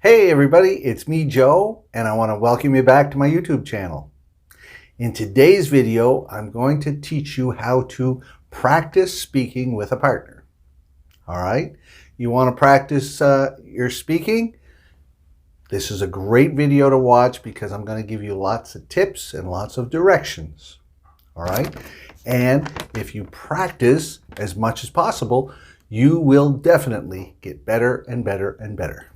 Hey everybody, it's me Joe, and I want to welcome you back to my YouTube channel. In today's video, I'm going to teach you how to practice speaking with a partner. All right? You want to practice your speaking? This is a great video to watch because I'm going to give you lots of tips and lots of directions. All right? And if you practice as much as possible, you will definitely get better and better and better.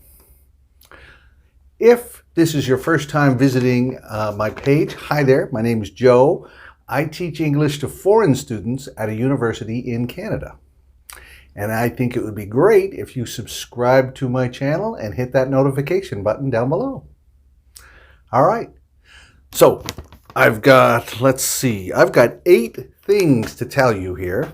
If this is your first time visiting my page, hi there, my name is Joe. I teach English to foreign students at a university in Canada. And I think it would be great if you subscribe to my channel and hit that notification button down below. All right, so I've got 8 things to tell you here.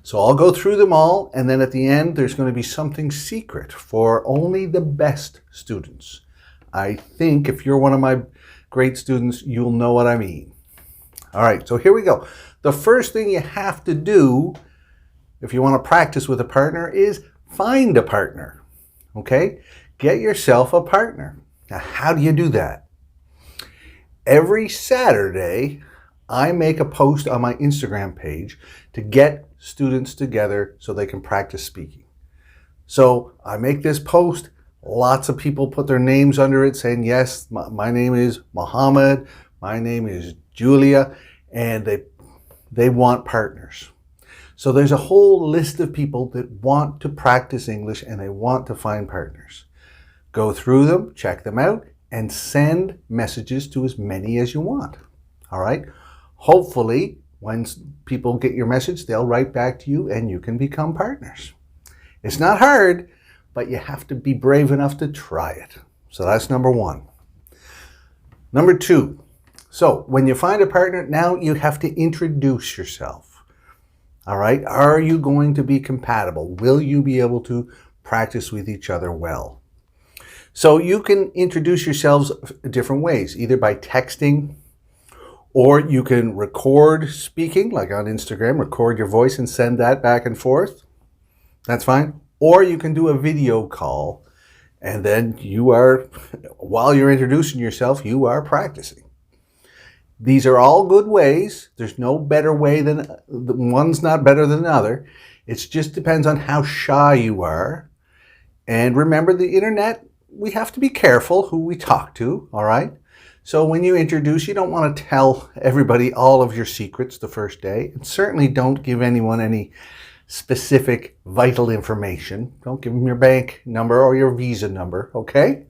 So I'll go through them all, and then at the end, there's going to be something secret for only the best students. I think if you're one of my great students, you'll know what I mean. All right, so here we go. The first thing you have to do if you want to practice with a partner is find a partner, okay? Get yourself a partner. Now, how do you do that? Every Saturday, I make a post on my Instagram page to get students together so they can practice speaking. So I make this post. Lots of people put their names under it saying, yes, my name is Mohammed, my name is Julia, and they want partners. So there's a whole list of people that want to practice English and they want to find partners. Go through them, check them out, and send messages to as many as you want. All right? Hopefully, when people get your message, they'll write back to you and you can become partners. It's not hard, but you have to be brave enough to try it. So that's number 1. Number 2, so when you find a partner, now you have to introduce yourself. All right, are you going to be compatible? Will you be able to practice with each other well? So you can introduce yourselves different ways, either by texting, or you can record speaking, like on Instagram, record your voice and send that back and forth. That's fine. Or you can do a video call, and then while you're introducing yourself, you are practicing. These are all good ways. There's no better way one's not better than the other. It just depends on how shy you are. And remember, the internet, we have to be careful who we talk to, all right? So when you introduce, you don't want to tell everybody all of your secrets the first day. And certainly don't give anyone any specific vital information. Don't give them your bank number or your Visa number, okay?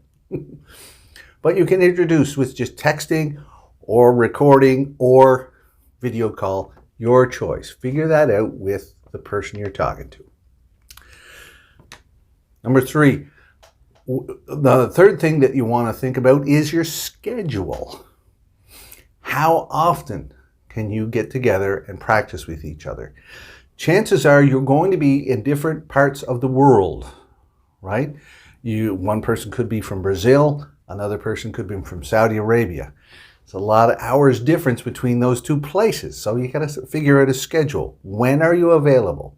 But you can introduce with just texting or recording or video call, your choice. Figure that out with the person you're talking to. Number 3, the third thing that you want to think about is your schedule. How often can you get together and practice with each other? Chances are you're going to be in different parts of the world, right? One person could be from Brazil, another person could be from Saudi Arabia. It's a lot of hours difference between those 2 places, so you got to figure out a schedule. When are you available?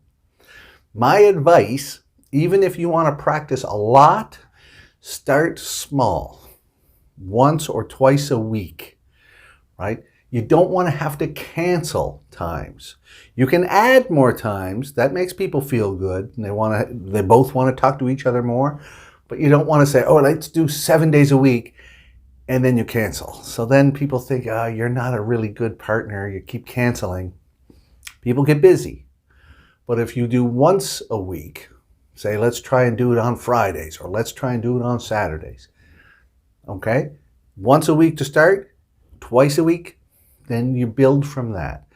My advice, even if you want to practice a lot, start small, once or twice a week, right? You don't want to have to cancel times. You can add more times. That makes people feel good. And they both want to talk to each other more. But you don't want to say, oh, let's do 7 days a week, and then you cancel. So then people think, oh, you're not a really good partner. You keep canceling. People get busy. But if you do once a week, say, let's try and do it on Fridays, or let's try and do it on Saturdays. Okay? Once a week to start, twice a week, then you build from that.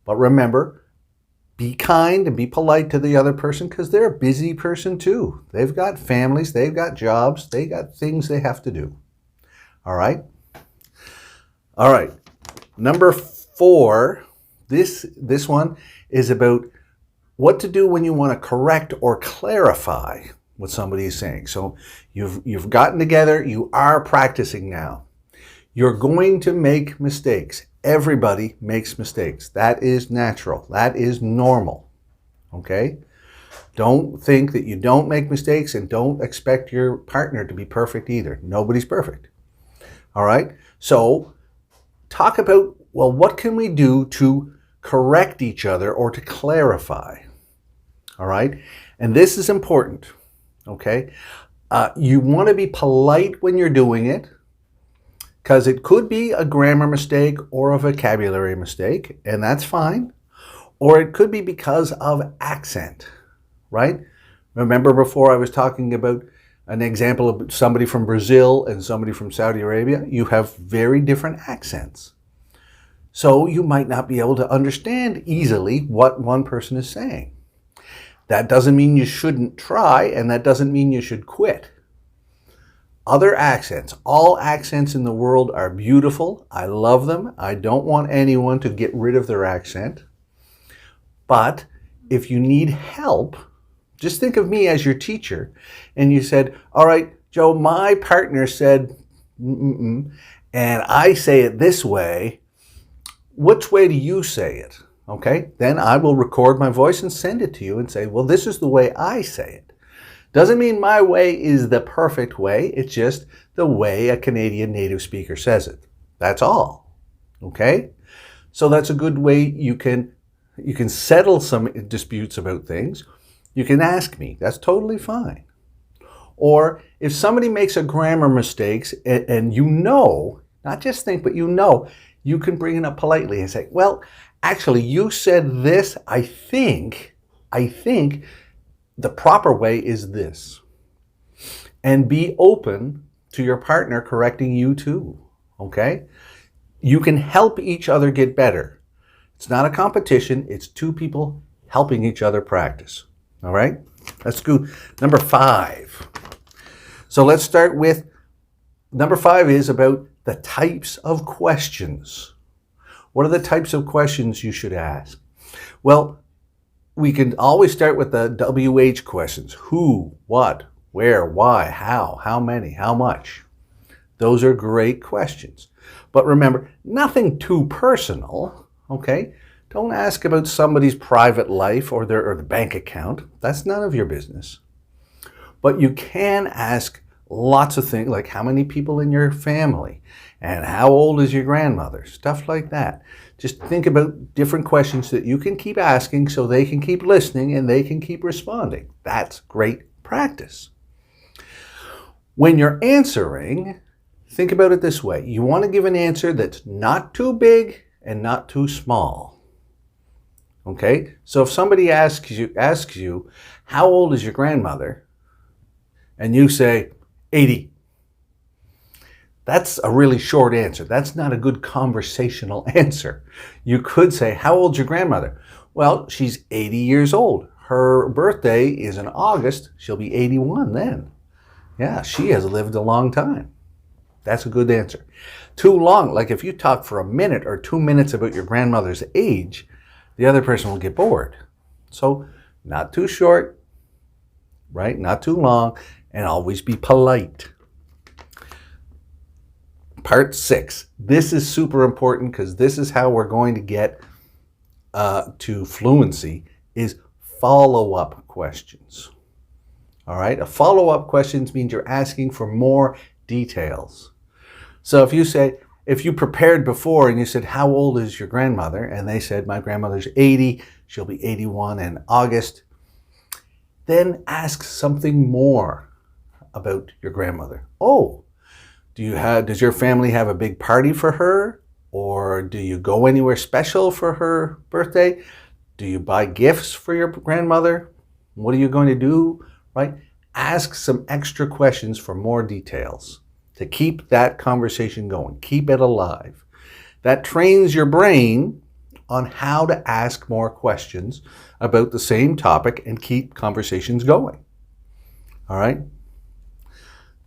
But remember, be kind and be polite to the other person because they're a busy person too. They've got families, they've got jobs, they got things they have to do. All right? All right. Number 4, this one is about what to do when you want to correct or clarify what somebody is saying. So you've gotten together, you are practicing now. You're going to make mistakes. Everybody makes mistakes. That is natural. That is normal. Okay? Don't think that you don't make mistakes, and don't expect your partner to be perfect either. Nobody's perfect. All right? So talk about, well, what can we do to correct each other or to clarify? All right? And this is important, okay? You want to be polite when you're doing it, because it could be a grammar mistake or a vocabulary mistake, and that's fine. Or it could be because of accent, right? Remember before I was talking about an example of somebody from Brazil and somebody from Saudi Arabia? You have very different accents. So you might not be able to understand easily what one person is saying. That doesn't mean you shouldn't try, and that doesn't mean you should quit. Other accents, all accents in the world are beautiful. I love them. I don't want anyone to get rid of their accent. But if you need help, just think of me as your teacher, and you said, all right, Joe, my partner said, and I say it this way. Which way do you say it? Okay, then I will record my voice and send it to you and say, well, this is the way I say it. Doesn't mean my way is the perfect way. It's just the way a Canadian native speaker says it. That's all. Okay? So that's a good way you can settle some disputes about things. You can ask me. That's totally fine. Or if somebody makes a grammar mistake and you know, not just think, but you know, you can bring it up politely and say, well, actually, you said this. I think the proper way is this. And be open to your partner correcting you too, okay? You can help each other get better. It's not a competition. It's two people helping each other practice, all right? Let's go number 5. So let's start with, number 5 is about the types of questions. What are the types of questions you should ask? Well, we can always start with the WH questions. Who, what, where, why, how many, how much. Those are great questions. But remember, nothing too personal, okay? Don't ask about somebody's private life or their bank account. That's none of your business. But you can ask lots of things, like how many people in your family and how old is your grandmother, stuff like that. Just think about different questions that you can keep asking so they can keep listening and they can keep responding. That's great practice. When you're answering, think about it this way. You want to give an answer that's not too big and not too small. Okay? So if somebody asks you, how old is your grandmother? And you say, 80. That's a really short answer. That's not a good conversational answer. You could say, how old's your grandmother? Well, she's 80 years old. Her birthday is in August. She'll be 81 then. Yeah, she has lived a long time. That's a good answer. Too long, like if you talk for a minute or 2 minutes about your grandmother's age, the other person will get bored. So not too short, right? Not too long, and always be polite. Part 6. This is super important because this is how we're going to get to fluency, is follow-up questions. All right? A follow-up questions means you're asking for more details. So if you prepared before and you said, how old is your grandmother? And they said, my grandmother's 80, she'll be 81 in August. Then ask something more about your grandmother. Oh, does your family have a big party for her? Or do you go anywhere special for her birthday? Do you buy gifts for your grandmother? What are you going to do? Right? Ask some extra questions for more details to keep that conversation going. Keep it alive. That trains your brain on how to ask more questions about the same topic and keep conversations going. All right?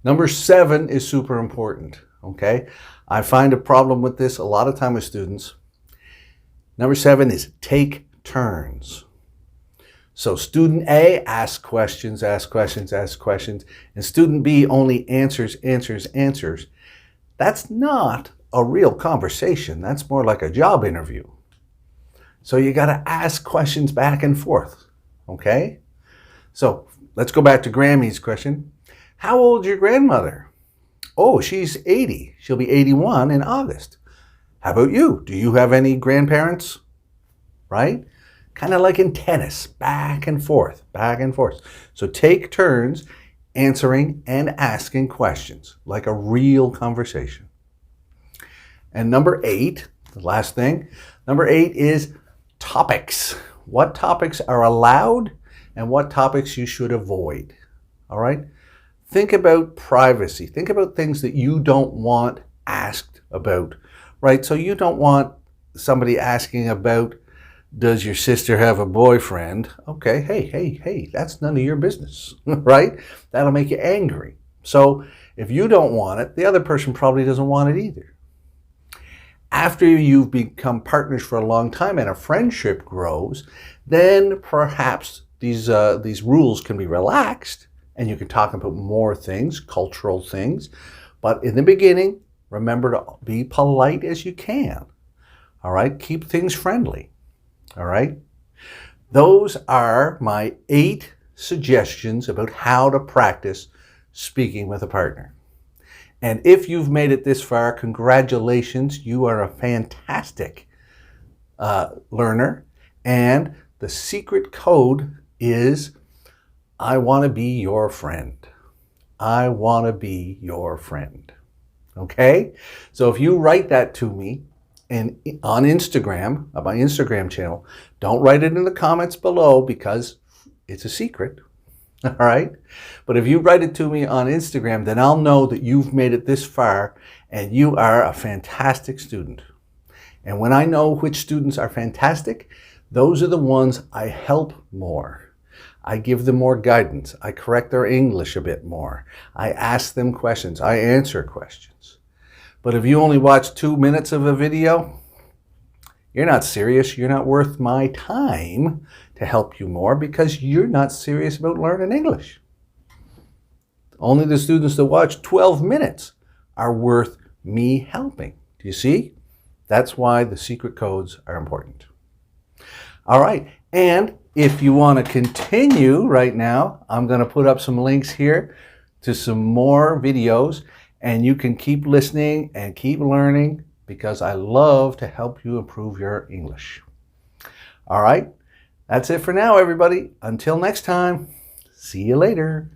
Number 7 is super important, okay? I find a problem with this a lot of time with students. Number 7 is take turns. So student A asks questions, and student B only answers. That's not a real conversation. That's more like a job interview. So you got to ask questions back and forth, okay? So let's go back to Grammy's question. How old is your grandmother? Oh, she's 80. She'll be 81 in August. How about you? Do you have any grandparents? Right? Kind of like in tennis, back and forth, back and forth. So take turns answering and asking questions like a real conversation. And number 8, the last thing, number 8 is topics. What topics are allowed and what topics you should avoid. All right? Think about privacy. Think about things that you don't want asked about, right? So you don't want somebody asking about, does your sister have a boyfriend? Okay, hey, that's none of your business, right? That'll make you angry. So if you don't want it, the other person probably doesn't want it either. After you've become partners for a long time and a friendship grows, then perhaps these rules can be relaxed and you can talk about more things, cultural things. But in the beginning, remember to be polite as you can. All right? Keep things friendly. All right? Those are my 8 suggestions about how to practice speaking with a partner. And if you've made it this far, congratulations. You are a fantastic learner. And the secret code is, I want to be your friend. I want to be your friend. Okay? So if you write that to me and on Instagram, on my Instagram channel, don't write it in the comments below because it's a secret. All right? But if you write it to me on Instagram, then I'll know that you've made it this far and you are a fantastic student. And when I know which students are fantastic, those are the ones I help more. I give them more guidance. I correct their English a bit more. I ask them questions. I answer questions. But if you only watch 2 minutes of a video, you're not serious. You're not worth my time to help you more because you're not serious about learning English. Only the students that watch 12 minutes are worth me helping. Do you see? That's why the secret codes are important. All right. And if you want to continue right now, I'm going to put up some links here to some more videos, and you can keep listening and keep learning because I love to help you improve your English. All right. That's it for now, everybody. Until next time, see you later.